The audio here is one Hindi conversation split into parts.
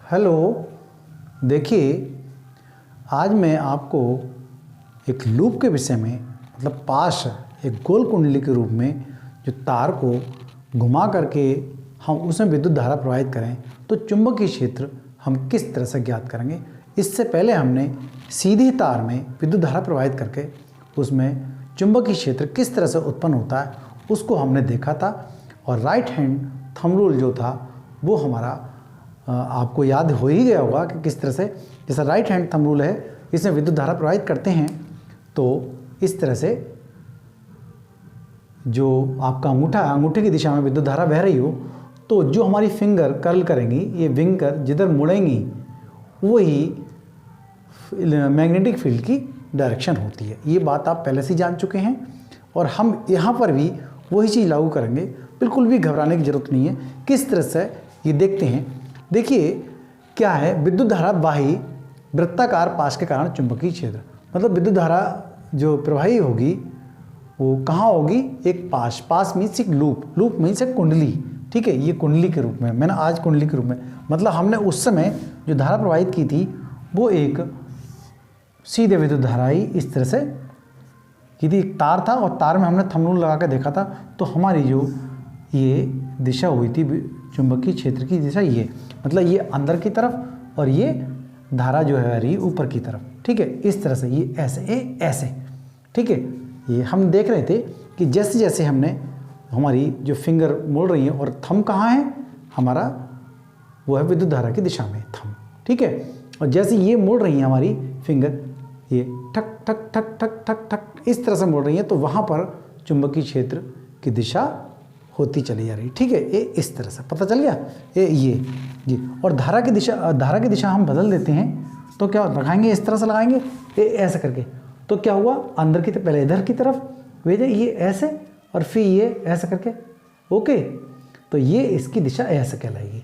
हेलो, देखिए आज मैं आपको एक लूप के विषय में मतलब पाश एक गोल कुंडली के रूप में जो तार को घुमा करके हम उसमें विद्युत धारा प्रवाहित करें तो चुंबकीय क्षेत्र हम किस तरह से ज्ञात करेंगे। इससे पहले हमने सीधी तार में विद्युत धारा प्रवाहित करके उसमें चुंबकीय क्षेत्र किस तरह से उत्पन्न होता है उसको हमने देखा था। और राइट हैंड थंब रूल जो था वो हमारा आपको याद हो ही गया होगा कि किस तरह से, जैसा राइट हैंड थंब रूल है इसमें विद्युत धारा प्रवाहित करते हैं तो इस तरह से जो आपका अंगूठे की दिशा में विद्युत धारा बह रही हो तो जो हमारी फिंगर कर्ल करेंगी, ये विंगर जिधर मुड़ेंगी वही मैग्नेटिक फील्ड की डायरेक्शन होती है। ये बात आप पहले से जान चुके हैं और हम यहाँ पर भी वही चीज़ लागू करेंगे। बिल्कुल भी घबराने की ज़रूरत नहीं है। किस तरह से ये देखते हैं, देखिए क्या है, विद्युत धारा बाही वृत्ताकार पाश के कारण चुंबकीय क्षेत्र, मतलब विद्युत धारा जो प्रवाही होगी वो कहाँ होगी, एक पास मीन्स एक लूप मीन्स एक कुंडली। ठीक है, ये कुंडली के रूप में, मैंने आज कुंडली के रूप में मतलब हमने उस समय जो धारा प्रवाहित की थी वो एक सीधे विद्युत धारा ही इस तरह से की थी। एक तार था और तार में हमने थंब रूल लगा कर देखा था तो हमारी जो ये दिशा हुई थी चुंबकीय क्षेत्र की दिशा, ये मतलब ये अंदर की तरफ और ये धारा जो है रही ऊपर की तरफ। ठीक है, इस तरह से ये ऐसे। ठीक है, ये हम देख रहे थे कि जैसे जैसे हमने हमारी जो फिंगर मोड़ रही है और थंब कहाँ है हमारा, वो है विद्युत धारा की दिशा में थंब। ठीक है, और जैसे ये मोड़ रही है हमारी फिंगर, ये ठक ठक ठक ठक ठक ठक इस तरह से मोड़ रही है तो वहाँ पर चुंबकीय क्षेत्र की दिशा होती चली जा रही। ठीक है, ये इस तरह से पता चल गया। ये और धारा की दिशा हम बदल देते हैं तो क्या लगाएंगे, इस तरह से लगाएंगे ये ऐसे करके, तो क्या हुआ अंदर की पहले इधर की तरफ भेजे ये ऐसे और फिर ये ऐसे करके। ओके, तो ये इसकी दिशा ऐसे कहलाएगी।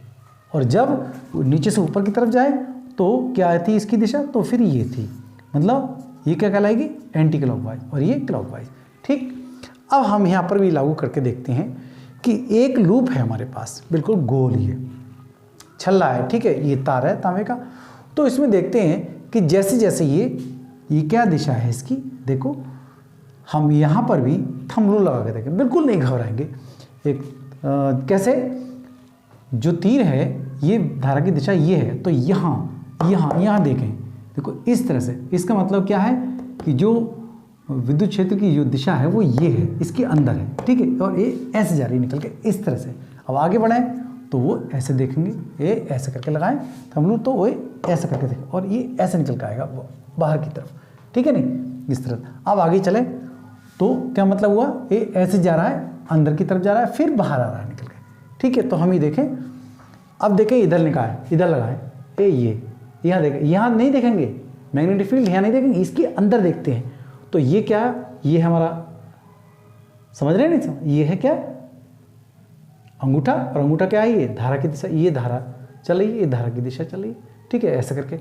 और जब नीचे से ऊपर की तरफ जाए तो क्या थी इसकी दिशा, तो फिर ये थी, मतलब ये क्या कहलाएगी, एंटी क्लॉकवाइज और ये क्लॉकवाइज। ठीक, अब हम यहाँ पर भी लागू करके देखते हैं कि एक लूप है हमारे पास बिल्कुल गोल, ये छल्ला है। ठीक है, ये तार है तांबे का। तो इसमें देखते हैं कि जैसे जैसे ये क्या दिशा है इसकी, देखो हम यहाँ पर भी थंब रूल लगा के देखें, बिल्कुल नहीं घबराएंगे। एक कैसे, जो तीर है ये धारा की दिशा ये है तो यहाँ देखें, देखो इस तरह से। इसका मतलब क्या है कि जो विद्युत क्षेत्र की जो दिशा है वो ये है, इसके अंदर है। ठीक है, और ये ऐसे जा रही है निकल के इस तरह से। अब आगे बढ़ें तो वो ऐसे देखेंगे, ये ऐसे करके लगाएं थंब रूल तो वो ऐसे करके देखें और ये ऐसे निकल के आएगा बाहर की तरफ। ठीक है नहीं, इस तरह। अब आगे चलें तो क्या मतलब हुआ, ये ऐसे जा रहा है अंदर की तरफ जा रहा है फिर बाहर आ रहा है निकल के। ठीक है, तो हम ये देखें, अब देखें इधर निकालें, इधर लगाएं, ये यहाँ देखें, यहाँ नहीं देखेंगे मैग्नेटिक फील्ड, यहाँ नहीं देखेंगे, इसके अंदर देखते हैं। तो ये क्या, ये हमारा समझ रहे हैं नहीं, ये है क्या अंगूठा, और अंगूठा क्या है, ये धारा की दिशा, ये धारा चल रही है, ये धारा की दिशा चल रही है। ठीक है, ऐसा करके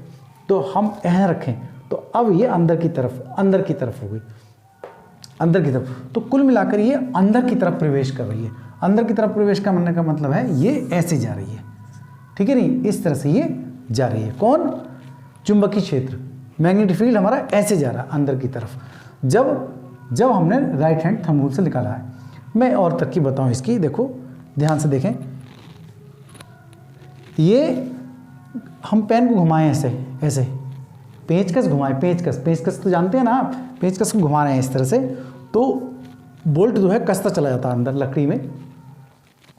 तो हम यहाँ रखें तो अब ये अंदर की तरफ हो गई, अंदर की तरफ। तो कुल मिलाकर ये अंदर की तरफ प्रवेश कर रही है। अंदर की तरफ प्रवेश करने का मतलब है ये ऐसे जा रही है। ठीक है नहीं, इस तरह से ये जा रही है। कौन, चुंबकीय क्षेत्र, मैग्नेटिक फील्ड हमारा ऐसे जा रहा है अंदर की तरफ। जब हमने राइट हैंड थंब रूल से निकाला है। मैं और तरकीब बताऊं इसकी, देखो ध्यान से देखें, ये हम पेन को घुमाएं ऐसे पेंचकस घुमाएं, पेंचकस तो जानते हैं ना आप, पेंचकस को घुमा रहे हैं इस तरह से तो बोल्ट जो है कसता चला जाता है अंदर लकड़ी में,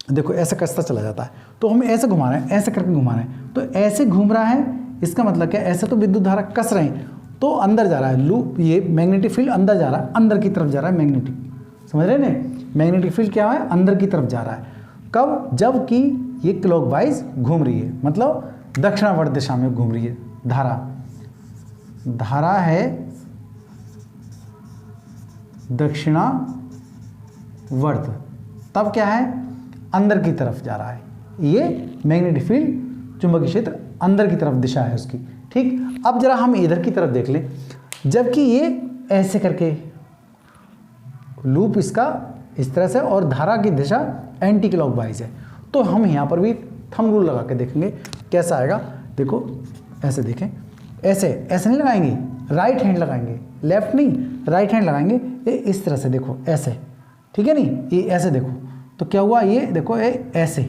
देखो ऐसे कसता चला जाता है। तो हम ऐसे घुमा रहे हैं, ऐसे करके घुमा रहे हैं तो ऐसे घूम रहा है, इसका मतलब क्या, ऐसे तो विद्युत धारा कस रहे हैं तो अंदर जा रहा है लूप, ये मैग्नेटिक फील्ड अंदर जा रहा है, अंदर की तरफ जा रहा है मैग्नेटिक, समझ रहे हैं, मैग्नेटिक फील्ड क्या है, अंदर की तरफ जा रहा है। कब, जबकि ये क्लॉकवाइज घूम रही है, मतलब दक्षिणावर्त दिशा में घूम रही है धारा है दक्षिणावर्त, तब क्या है अंदर की तरफ जा रहा है, ये मैग्नेटिक फील्ड चुंबकीय क्षेत्र अंदर की तरफ दिशा है उसकी। ठीक, अब जरा हम इधर की तरफ देख लें, जबकि ये ऐसे करके लूप इसका इस तरह से और धारा की दिशा एंटी क्लॉकवाइज है, तो हम यहाँ पर भी थंब रूल लगा के देखेंगे कैसा आएगा। देखो ऐसे देखें, ऐसे ऐसे नहीं लगाएंगे, राइट हैंड लगाएंगे, लेफ्ट नहीं राइट हैंड लगाएंगे, ये इस तरह से देखो ऐसे, ठीक है नहीं, ये ऐसे देखो तो क्या हुआ, ये देखो ये ऐसे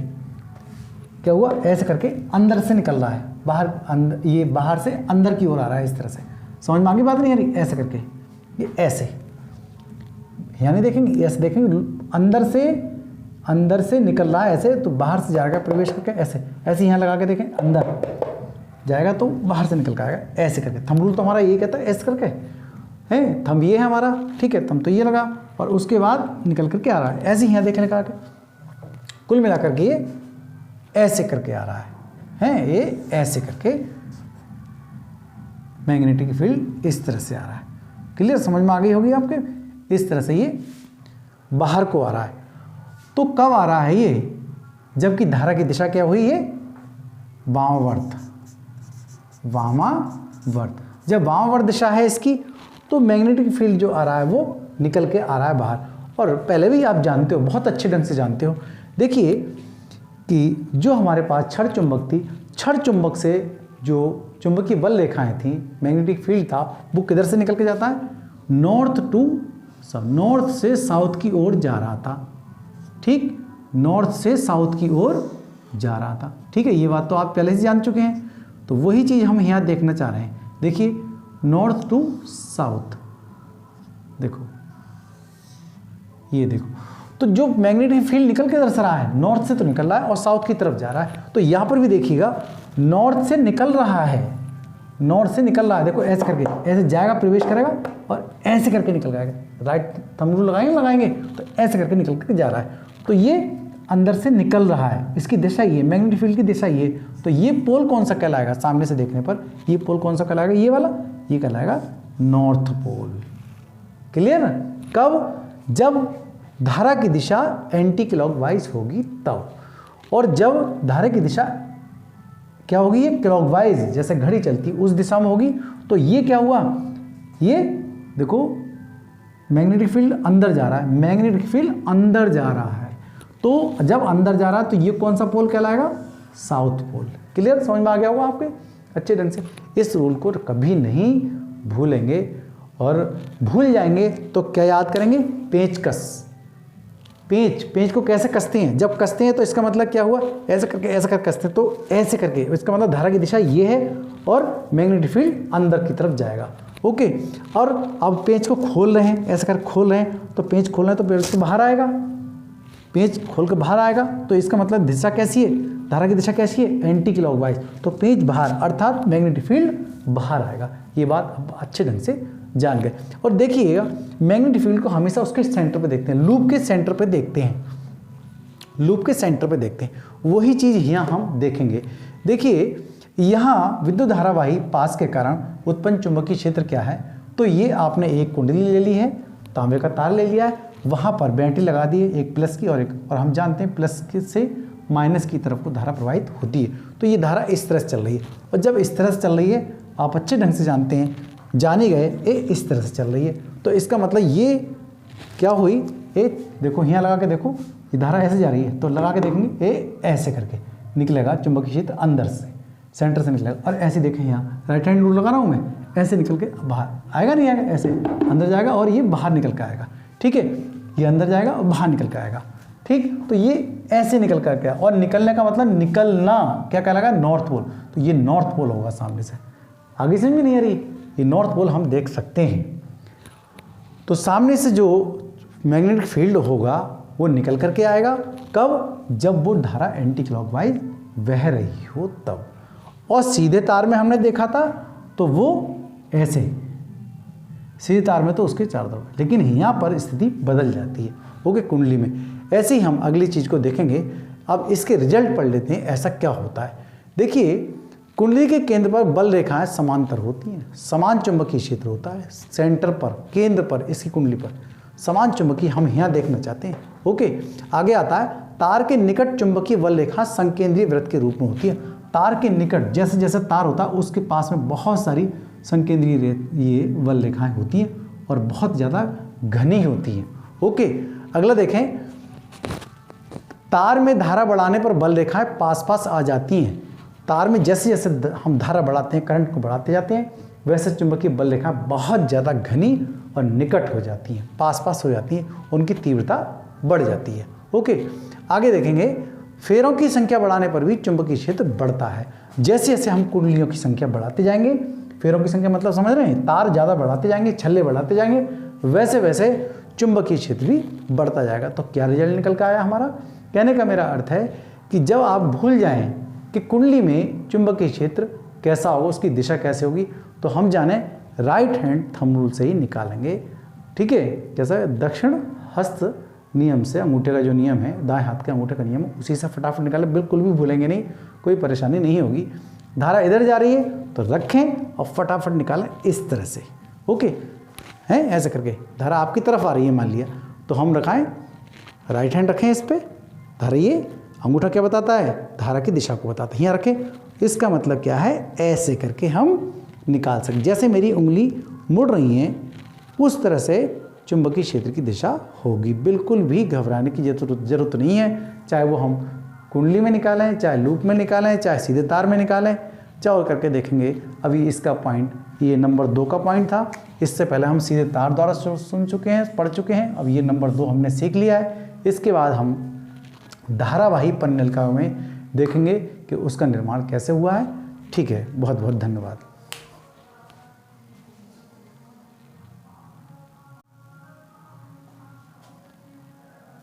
क्या हुआ, ऐसे करके अंदर से निकल रहा है, बाहर अंदर, ये बाहर से अंदर की ओर आ रहा है इस तरह से। समझ में आगे बात नहीं आ रही? ऐसे करके ये ऐसे, यानी देखेंगे ऐसे, देखेंगे अंदर से निकल रहा है ऐसे, तो बाहर से जाएगा प्रवेश करके ऐसे, ऐसे यहाँ लगा के देखें, अंदर जाएगा तो बाहर से निकल के आएगा ऐसे करके। थंब रूल तो हमारा ये कहता है ऐसे करके है, थंब ये है हमारा, ठीक है, थंब तो ये लगा और उसके बाद निकल करके आ रहा है ऐसे, यहाँ देखने का कुल मिलाकर के ये ऐसे करके आ रहा है, ये ऐसे करके मैग्नेटिक फील्ड इस तरह से आ रहा है। क्लियर, समझ में आ गई होगी आपके? इस तरह से ये बाहर को आ रहा है। तो कब आ रहा है ये? जबकि धारा की दिशा क्या हुई, ये वामावर्त, वामावर्त। जब वामावर्त दिशा है इसकी, तो मैग्नेटिक फील्ड जो आ रहा है वो निकल के आ रहा है बाहर। और पहले भी आप जानते हो, बहुत अच्छे ढंग से जानते हो। देखिए कि जो हमारे पास छड़ चुंबक थी, छड़ चुंबक से जो चुंबकीय बल रेखाएं थी, मैग्नेटिक फील्ड था, वो किधर से निकल के जाता है? नॉर्थ टू साउथ, नॉर्थ से साउथ की ओर जा रहा था, ठीक, नॉर्थ से साउथ की ओर जा रहा था, ठीक है। ये बात तो आप पहले से जान चुके हैं। तो वही चीज़ हम यहाँ देखना चाह रहे हैं। देखिए नॉर्थ टू साउथ, देखो ये देखो, तो जो मैग्नेटिक फील्ड निकल के दर्शा रहा है, नॉर्थ से तो निकल रहा है और साउथ की तरफ जा रहा है। तो यहाँ पर भी देखिएगा नॉर्थ से निकल रहा है, नॉर्थ से निकल रहा है, देखो ऐसे करके ऐसे जाएगा, प्रवेश करेगा और ऐसे करके निकल जाएगा। राइट थंब रूल लगाएंगे तो ऐसे करके निकल के जा रहा है। तो ये अंदर से निकल रहा है, इसकी दिशा ये, मैग्नेटिक फील्ड की दिशा ये। तो ये पोल कौन सा कहलाएगा? सामने से देखने पर ये पोल कौन सा कहलाएगा? ये वाला, ये कहलाएगा नॉर्थ पोल। क्लियर? कब? जब धारा की दिशा एंटी क्लॉकवाइज होगी तब। और जब धारा की दिशा क्या होगी, ये क्लॉकवाइज, जैसे घड़ी चलती उस दिशा में होगी, तो ये क्या हुआ, ये देखो मैग्नेटिक फील्ड अंदर जा रहा है, मैग्नेटिक फील्ड अंदर जा रहा है। तो जब अंदर जा रहा है तो ये कौन सा पोल कहलाएगा? South pole. क्लियर, समझ में आ गया होगा आपके अच्छे ढंग से। इस रूल को कभी नहीं भूलेंगे, और भूल जाएंगे तो क्या याद करेंगे? पेचकस। पेच को कैसे कसते हैं? जब कसते हैं तो इसका मतलब क्या हुआ, ऐसे करके ऐसे करके कसते हैं, तो ऐसे करके, इसका मतलब धारा की दिशा ये है और मैग्नेटिक फील्ड अंदर की तरफ जाएगा। ओके, और अब पेच को खोल रहे हैं, ऐसे कर खोल रहे हैं, तो पेच खोल रहे हैं तो पेच से बाहर आएगा, पेच खोल कर बाहर आएगा, तो इसका मतलब दिशा कैसी है, धारा की दिशा कैसी है? Anti clockwise. तो पेच बाहर, अर्थात मैग्नेटिक फील्ड बाहर आएगा। ये बात अब अच्छे ढंग से जान गए। और देखिएगा मैग्नेटिक फील्ड को हमेशा उसके सेंटर पे देखते हैं, लूप के सेंटर पे देखते हैं, लूप के सेंटर पे देखते हैं। वही चीज़ यहाँ हम देखेंगे। देखिए यहाँ विद्युत धारावाही पास के कारण उत्पन्न चुंबकीय क्षेत्र क्या है? तो ये आपने एक कुंडली ले ली है, तांबे का तार ले लिया है, वहाँ पर बैटरी लगा दी है, एक प्लस की और एक, और हम जानते हैं प्लस से माइनस की तरफ को धारा प्रवाहित होती है। तो ये धारा इस तरह से चल रही है, और जब इस तरह से चल रही है, आप अच्छे ढंग से जानते हैं, जाने गए, ये इस तरह से चल रही है। तो इसका मतलब ये क्या हुई, ये देखो यहाँ लगा के देखो, ये धारा ऐसे जा रही है, तो लगा के देखेंगे ये ऐसे करके निकलेगा चुंबकीय क्षेत्र अंदर से, सेंटर से निकलेगा। और ऐसे देखें यहाँ राइट हैंड रूल लगा रहा हूँ मैं, ऐसे निकल के बाहर आएगा, नहीं आएगा, ऐसे अंदर जाएगा और ये बाहर निकल के आएगा, ठीक है, ये अंदर जाएगा और बाहर निकल के आएगा, ठीक। तो ये ऐसे निकल कर के, और निकलने का मतलब निकलना क्या कहलाएगा? North pole. तो ये नॉर्थ पोल होगा सामने से। आगे समझ में नहीं आ रही? ये नॉर्थ पोल हम देख सकते हैं। तो सामने से जो मैग्नेटिक फील्ड होगा वो निकल करके आएगा, कब? जब वो धारा एंटी क्लॉकवाइज बह रही हो तब। और सीधे तार में हमने देखा था तो वो ऐसे, सीधे तार में तो उसके चारों तरफ, लेकिन यहाँ पर स्थिति बदल जाती है। ओके, कुंडली में। ऐसे ही हम अगली चीज़ को देखेंगे। अब इसके रिजल्ट पढ़ लेते हैं, ऐसा क्या होता है। देखिए कुंडली के केंद्र पर बल रेखाएं समांतर होती हैं, समान चुंबकीय क्षेत्र होता है सेंटर पर, केंद्र पर, इसकी कुंडली पर समान चुंबकीय हम यहाँ देखना चाहते हैं। ओके, आगे आता है तार के निकट चुंबकीय बल रेखा संकेंद्रीय वृत्त के रूप में होती है। तार के निकट, जैसे जैसे तार होता है उसके पास में बहुत सारी संकेंद्रीय ये बल रेखाएं होती हैं और बहुत ज़्यादा घनी होती हैं। ओके, अगला देखें, तार में धारा बढ़ाने पर बल रेखाएं पास पास आ जाती हैं। तार में जैसे जैसे हम धारा बढ़ाते हैं, करंट को बढ़ाते जाते हैं, वैसे चुंबकीय बल रेखा बहुत ज़्यादा घनी और निकट हो जाती हैं, पास पास हो जाती हैं, उनकी तीव्रता बढ़ जाती है। ओके, आगे देखेंगे फेरों की संख्या बढ़ाने पर भी चुंबकीय क्षेत्र बढ़ता है। जैसे जैसे हम कुंडलियों की संख्या बढ़ाते जाएंगे, फेरों की संख्या मतलब समझ रहे हैं, तार ज़्यादा बढ़ाते जाएंगे, छल्ले बढ़ाते जाएंगे, वैसे वैसे चुंबकीय क्षेत्र भी बढ़ता जाएगा। तो क्या रिजल्ट निकल कर आया हमारा? कहने का मेरा अर्थ है कि जब आप भूल जाएं कि कुंडली में चुंबकीय क्षेत्र कैसा होगा, उसकी दिशा कैसे होगी, तो हम जाने राइट हैंड थंब रूल से ही निकालेंगे। ठीक है, जैसा दक्षिण हस्त नियम से, अंगूठे का जो नियम है, दाएं हाथ के अंगूठे का नियम है, उसी से फटाफट निकालें, बिल्कुल भी भूलेंगे नहीं, कोई परेशानी नहीं होगी। धारा इधर जा रही है तो रखें और फटाफट निकालें इस तरह से। ओके हैं, ऐसे करके धारा आपकी तरफ आ रही है मान लिया, तो हम रखाएं, राइट हैंड रखें इस पर, धारा ये अंगूठा क्या बताता है? धारा की दिशा को बताता है, यहाँ रखें। इसका मतलब क्या है? ऐसे करके हम निकाल सकते, जैसे मेरी उंगली मुड़ रही है उस तरह से चुंबकीय क्षेत्र की दिशा होगी। बिल्कुल भी घबराने की जरूरत नहीं है, चाहे वो हम कुंडली में निकालें, चाहे लूप में निकालें, चाहे सीधे तार में निकालें, चाहे और करके देखेंगे। अभी इसका पॉइंट, ये नंबर 2 का पॉइंट था, इससे पहले हम सीधे तार द्वारा सुन चुके हैं, पढ़ चुके हैं। अब ये नंबर 2 हमने सीख लिया है। इसके बाद हम धारावाही पन्नलिका में देखेंगे कि उसका निर्माण कैसे हुआ है। ठीक है, बहुत बहुत धन्यवाद।